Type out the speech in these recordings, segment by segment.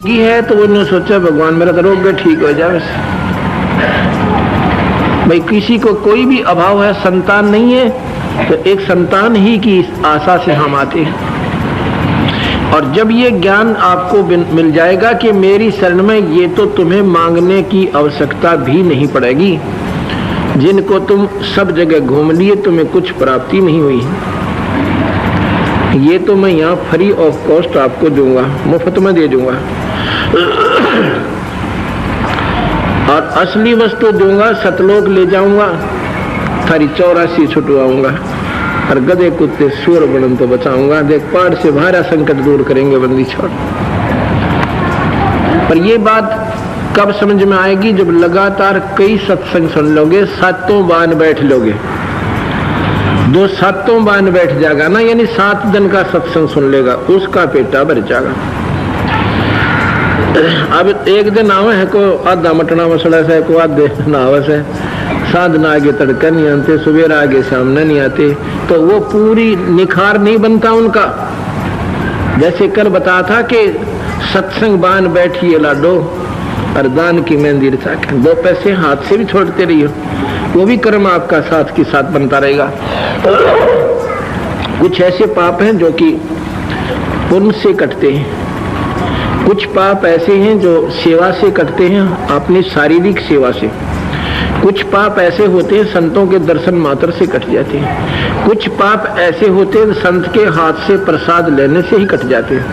की है तो उन्होंने सोचा भगवान मेरा तो रोग ठीक हो जाए। भाई किसी को कोई भी अभाव है, संतान नहीं है तो एक संतान ही की आशा से हम आते हैं। और जब ये ज्ञान आपको मिल जाएगा कि मेरी शरण में ये तो तुम्हें मांगने की आवश्यकता भी नहीं पड़ेगी, जिनको तुम सब जगह घूम लिए तुम्हें कुछ प्राप्ति नहीं हुई, ये तो मैं यहाँ फ्री ऑफ कॉस्ट आपको दूंगा, मुफ्त में दे दूंगा। और असली वस्तु दूंगा, सतलोक ले जाऊंगा, थारी 84 छुटवाऊंगा और गधे कुत्ते सूर बनन तो बचाऊंगा। देख पहाड़ से भारा संकट दूर करेंगे बंदी छोड़। पर ये बात कब समझ में आएगी? जब लगातार कई सत्संग सुन लोगे, सातों बान बैठ लोगे। दो सातों बान बैठ जाएगा ना, यानी 7 दिन का सत्संग सुन लेगा, उसका पेटा भर जाएगा। अब एक दिन आवे है को आधा मटना मसला से, को आधे नावस है, साधना आगे तड़का नहीं आते, सुबह आगे सामने नहीं आते, तो वो पूरी निखार नहीं बनता उनका। जैसे कल बताया था कि सत्संग बान बैठिए लाडो और दान की मेहंदी रचा, 2 पैसे हाथ से भी छोड़ते रहिए, वो भी कर्म आपका साथ के साथ बनता रहेगा। कुछ ऐसे पाप हैं जो कि पुण्य से कटते हैं, कुछ पाप ऐसे हैं जो सेवा से कटते हैं, अपनी शारीरिक सेवा से। कुछ पाप ऐसे होते हैं संतों के दर्शन मात्र से कट जाते हैं। कुछ पाप ऐसे होते हैं संत के हाथ से प्रसाद लेने से ही कट जाते हैं।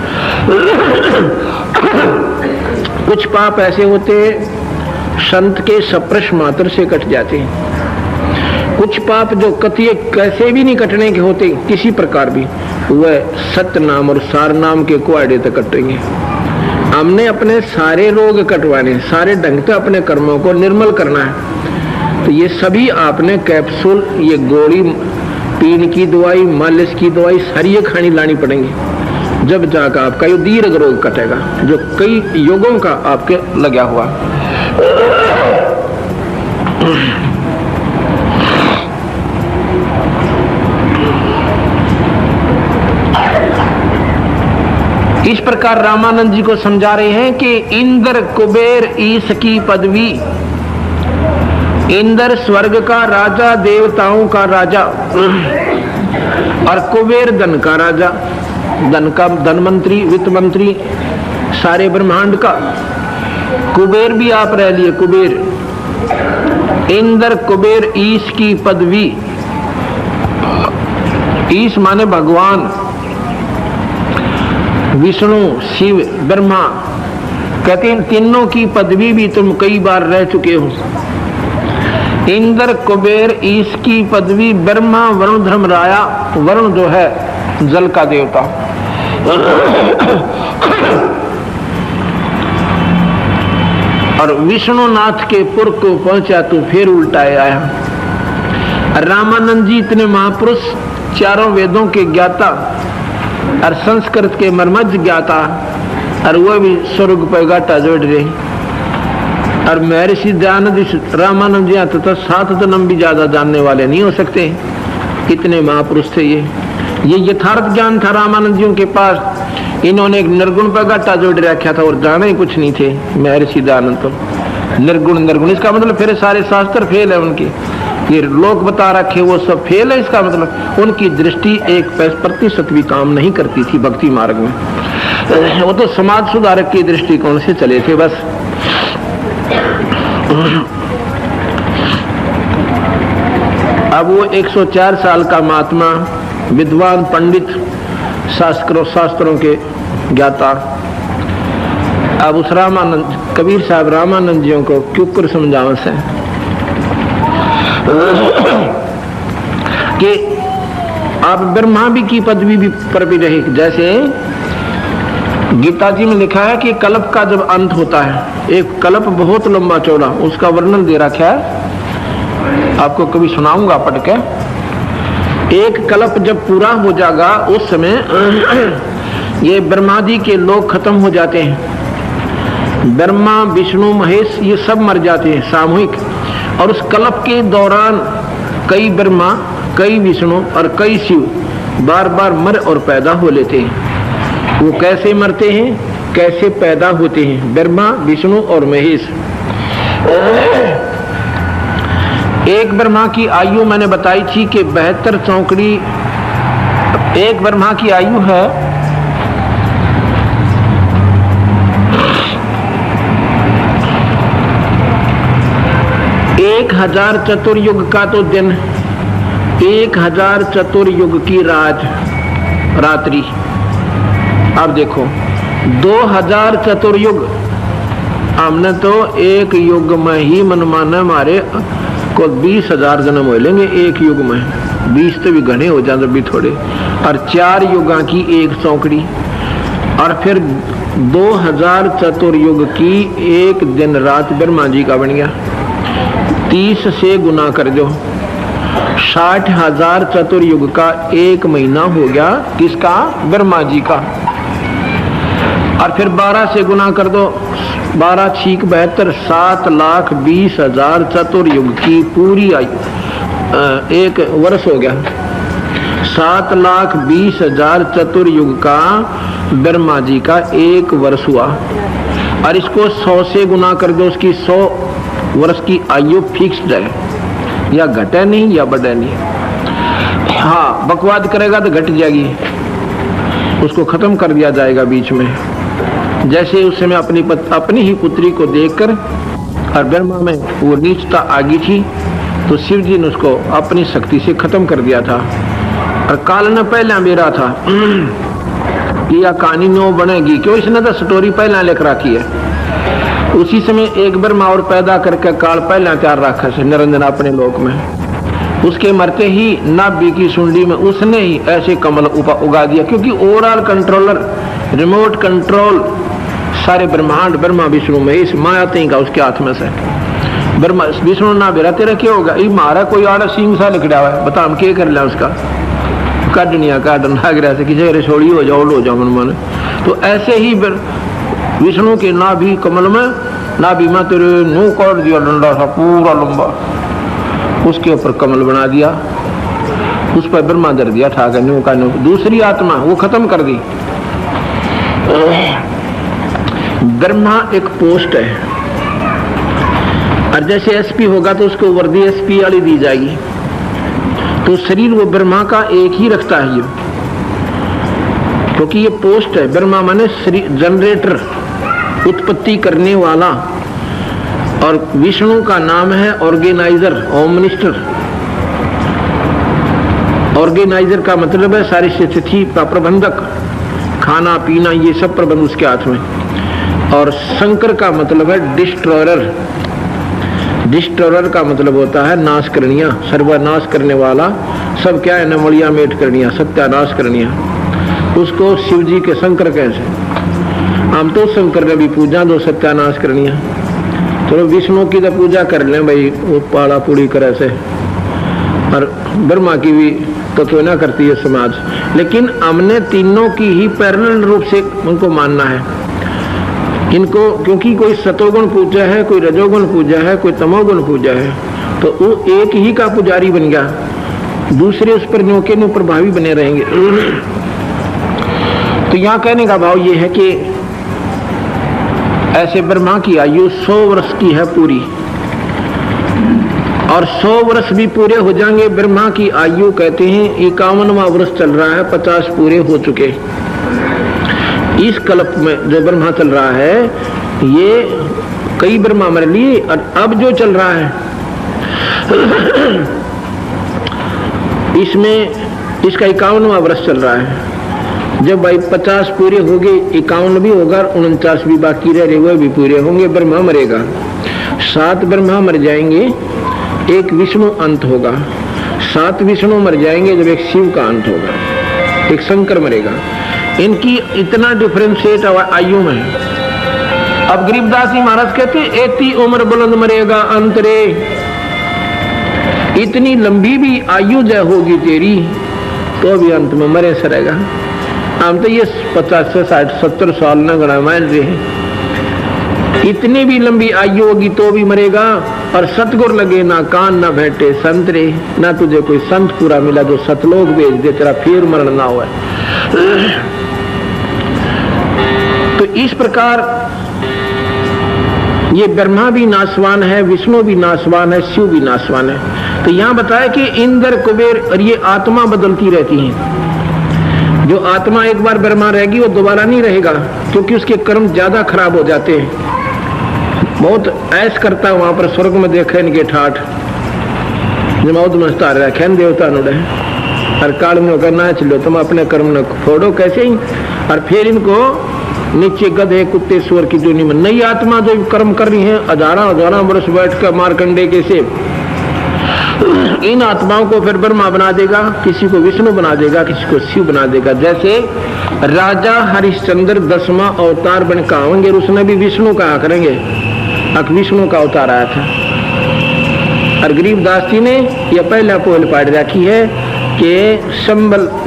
कुछ पाप ऐसे होते हैं संत के स्पर्श मात्र से कट जाते हैं। कुछ पाप जो कतिये कैसे भी नहीं कटने के होते किसी प्रकार भी, वह सत्य नाम और सार नाम के कुआड़े तक कटेंगे। हमने अपने सारे रोग कटवाने, सारे ढंग से अपने कर्मों को निर्मल करना है, तो ये सभी आपने कैप्सूल, ये गोली, पीन की दवाई, मालिश की दवाई, सारी ये खानी लानी पड़ेंगी, जब जाकर आपका ये दीर्घ रोग कटेगा जो कई योगों का आपके लगा हुआ। इस प्रकार रामानंद जी को समझा रहे हैं कि इंद्र कुबेर ईश की पदवी, इंद्र स्वर्ग का राजा, देवताओं का राजा, और कुबेर धन का राजा, धन का धन मंत्री, वित्त मंत्री, सारे ब्रह्मांड का। कुबेर भी आप रह लिए, कुबेर, इंद्र कुबेर ईश की पदवी। ईश माने भगवान, विष्णु, शिव, ब्रह्मा, कहते हैं तीनों की पदवी भी तुम कई बार रह चुके हो। इंद्र कुबेर ईश की पदवी, ब्रह्मा वरुण धर्मराया, वरुण जो है जल का देवता, और विष्णुनाथ के पुर को पहुंचा तो फिर उल्टाए आया। रामानंद जी इतने महापुरुष, चारों वेदों के ज्ञाता और संस्कृत के मर्मज्ञ ज्ञाता, और वह भी स्वर्ग पर गाटा जोड़ रहे। और महर्षि दयानंद रामानंद जी तथा 7 जन्म भी ज्यादा जानने वाले नहीं हो सकते, इतने महापुरुष थे ये यथार्थ ज्ञान था रामानंद जी के पास। इन्होंने एक निर्गुण पर गाटा जोड़ रखा था और जाने ही कुछ नहीं थे महर्षि दयानंद तो। निर्गुण निर्गुण इसका मतलब फिर सारे शास्त्र फेल है उनके, ये लोग बता रखे वो सब फेल है। इसका मतलब उनकी दृष्टि 1% भी काम नहीं करती थी भक्ति मार्ग में, वो तो समाज सुधारक की दृष्टिकोण से चले थे बस। अब वो 104 साल का महात्मा, विद्वान, पंडित, शास्त्रों के ज्ञाता, अब उस रामानंद कबीर साहब रामानंद जी को क्यों कर समझावस है कि आप ब्रह्मा भी की पदवी भी पर भी रहे। जैसे गीता जी में लिखा है कि कल्प का जब अंत होता है, एक कल्प बहुत लंबा चौड़ा, उसका वर्णन दे रखा है, आपको कभी सुनाऊंगा पढ़ के। एक कल्प जब पूरा हो जाएगा उस समय ये ब्रह्मादि के लोग खत्म हो जाते हैं, ब्रह्मा विष्णु महेश ये सब मर जाते हैं सामूहिक, और उस कल्प के दौरान कई ब्रह्मा, कई विष्णु और कई शिव बार बार मर और पैदा हो लेते हैं। वो कैसे मरते हैं? कैसे पैदा होते हैं, ब्रह्मा, विष्णु और महेश। एक ब्रह्मा की आयु मैंने बताई थी कि 72 चौकड़ी। एक ब्रह्मा की आयु है 1000 चतुर्युग का तो दिन, 1000 चतुर्युग की रात्रि। अब देखो 2000 चतुर्युग, हमने तो एक युग में ही मनमाना हमारे को 20,000 जन्म हो लेंगे एक युग में, 20 तो भी घने हो जाते भी थोड़े, और 4 युगा की एक चौकड़ी, और फिर 2000 चतुर्युग की एक दिन रात ब्रह्मा जी का बन गया। 30 से गुना कर दो, 60,000 चतुर्युग का एक महीना हो गया किसका, ब्रह्मा जी का। और फिर 12 से गुना कर दो, 12 छीक 72, 7,20,000 चतुर्युग की पूरी आयु एक वर्ष हो गया। 7,20,000 चतुर्युग का ब्रह्मा जी का एक वर्ष हुआ। और इसको 100 से गुना कर दो, उसकी 100 वर्ष की आयु फिक्स्ड है, या घटे नहीं या बढ़े नहीं। हाँ, बकवाद करेगा तो घट जाएगी, उसको खत्म कर दिया जाएगा बीच में। जैसे उस समय अपनी ही पुत्री को देखकर और ब्रह्मा में वो नीचता आ गई थी, तो शिव जी ने उसको अपनी शक्ति से खत्म कर दिया था। और काल ने पहले मेरा था कि यह कहानी नो बनेगी, क्यों, इसने तो स्टोरी पहले लिख रखी है। उसी समय एक ब्रह्मा और पैदा करके काल पहले तैयार रखा है निरंजन अपने लोक में। उसके मरते ही नाभि की सुंडी में उसने ही ऐसे कमल उगा दिया, क्योंकि ओवरऑल कंट्रोलर, रिमोट कंट्रोल सारे ब्रह्मांड ब्रह्मा विष्णु महेश माया तीन का उसके हाथ में से। ब्रह्मा विष्णु ना बेरा तेरा क्या होगा, ये मारा कोई आड़ा सिंह सा लिखड़ा हुआ है, बता हम क्या कर लिया उसका, काटनिया काटन भाग रहा से किसी रसोड़ी हो जाओ लो जाओ मन मन। तो ऐसे ही विष्णु के नाभि कमल में, नाभि में तेरे नू काट दिया डंडा सा पूरा लंबा, उसके ऊपर कमल बना दिया, उस पर ब्रह्मा धर दिया ठा कर नू का नू। दूसरी आत्मा वो खत्म कर दी। ब्रह्मा एक पोस्ट है, और जैसे एसपी होगा तो उसको वर्दी एसपी वाली दी जाएगी। तो शरीर वो ब्रह्मा का एक ही रखता है ये, क्योंकि ये पोस्ट है। ब्रह्मा माने जनरेटर, उत्पत्ति करने वाला, और विष्णु का नाम है ऑर्गेनाइजर, होम मिनिस्टर। ऑर्गेनाइजर का मतलब है सारी स्थिति का प्रबंधक, खाना पीना ये सब प्रबंध उसके हाथ में। और शंकर का मतलब है डिस्ट्रॉयर। डिस्ट्रॉयर का मतलब होता है नाश करनिया, सर्वनाश करने वाला, सब क्या है नमलिया मेट करनिया, सत्यानाश करनिया। उसको शिव जी के शंकर कैसे, हम तो शंकर ने भी पूजा दो सत्यानाश करनिया। चलो विष्णु की तो पूजा कर लें भाई, वो पाड़ा पूड़ी करे से, और ब्रह्मा की भी तो क्यों ना करती है समाज। लेकिन हमने तीनों की ही पैरेलल रूप से उनको मानना है इनको, क्योंकि कोई सतोगुण पूजा है, कोई रजोगुण पूजा है, कोई तमोगुण पूजा है, तो वो एक ही का पुजारी बन गया, दूसरे उस पर न्यों के न्यों प्रभावी बने रहेंगे। तो यहाँ कहने का भाव ये है कि ऐसे ब्रह्मा की आयु 100 वर्ष की है पूरी, और 100 वर्ष भी पूरे हो जाएंगे। ब्रह्मा की आयु कहते हैं 51वां वर्ष चल रहा है, 50 पूरे हो चुके। इस कल्प में जो ब्रह्मा चल रहा है, ये कई ब्रह्मा मर लिए, और अब जो चल रहा है इसमें इसका 51वां वर्ष चल रहा है। जब भाई 50 पूरे हो गए, 51 भी होगा, 49 भी बाकी रह रहे, वो भी पूरे होंगे, ब्रह्मा मरेगा। 7 ब्रह्मा मर जाएंगे, एक विष्णु अंत होगा। 7 विष्णु मर जाएंगे जब एक शिव का अंत होगा, एक शंकर मरेगा। इनकी इतना डिफरेंशिएट आयु में। अब गरीबदास जी महाराज कहते एती उम्र बुलंद मरेगा अंतरे, इतनी लंबी भी आयु जय होगी तेरी तो भी अंत में मरे सरेगा। हम तो ये 50 से 60 70 साल न गणा मान रहे हैं, इतनी भी लंबी आयु होगी तो भी मरेगा। और सतगुर लगे ना कान ना भेंटे संत रे, ना तुझे कोई संत पूरा मिला जो सतलोक भेज दे तेरा फिर मरण ना हुआ। तो इस प्रकार ये ब्रह्मा भी नाशवान है, विष्णु भी नाशवान है, शिव भी नाशवान है। तो यहां बताया कि इंद्र कुबेर और ये आत्मा बदलती रहती हैं। जो आत्मा एक बार ब्रह्मा रहेगी वो दोबारा नहीं रहेगा, क्योंकि उसके कर्म ज्यादा खराब हो जाते हैं। बहुत ऐश करता है वहां पर स्वर्ग में देखे इनके ठाठ जमाउद मस्तार रखे देवता नुड़े और काल में करना चलो तुम अपने कर्म न फोड़ो कैसे ही, और फिर इनको नीचे गधे कुत्ते सुअर की जोनी में नई आत्मा जो कर्म कर रही है हजारों वर्ष बैठ कर मारकंडे के से इन आत्माओं को फिर ब्रह्मा बना देगा, किसी को विष्णु बना देगा, किसी को शिव बना देगा। जैसे राजा हरिश्चंद्र 10वां अवतार बन के आएंगे, उसने भी विष्णु कहा करेंगे, विष्णु का अवतार आया था। और गरीबदास जी ने यह पहला पोल पाड़ रखी है कि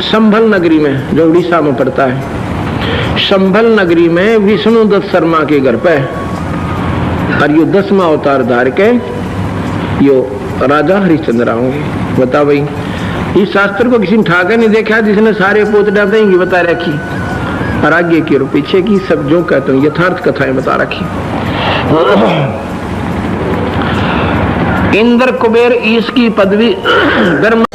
संभल नगरी में, जो उड़ीसा में पड़ता है, संभल नगरी में विष्णु दत्त शर्मा के घर पे और यो 10वां अवतार धार के यो राजा हरिश्चंद्र आओगे। बता भाई, इस शास्त्र को किसी ने ठाकर नहीं देखा जिसने सारे पोत डालते हैं बता रखी, और आगे की और पीछे की सब जो कहते हैं यथार्थ कथाएं बता रखी। इंद्र कुबेर ईश की पदवी ब्रह्मा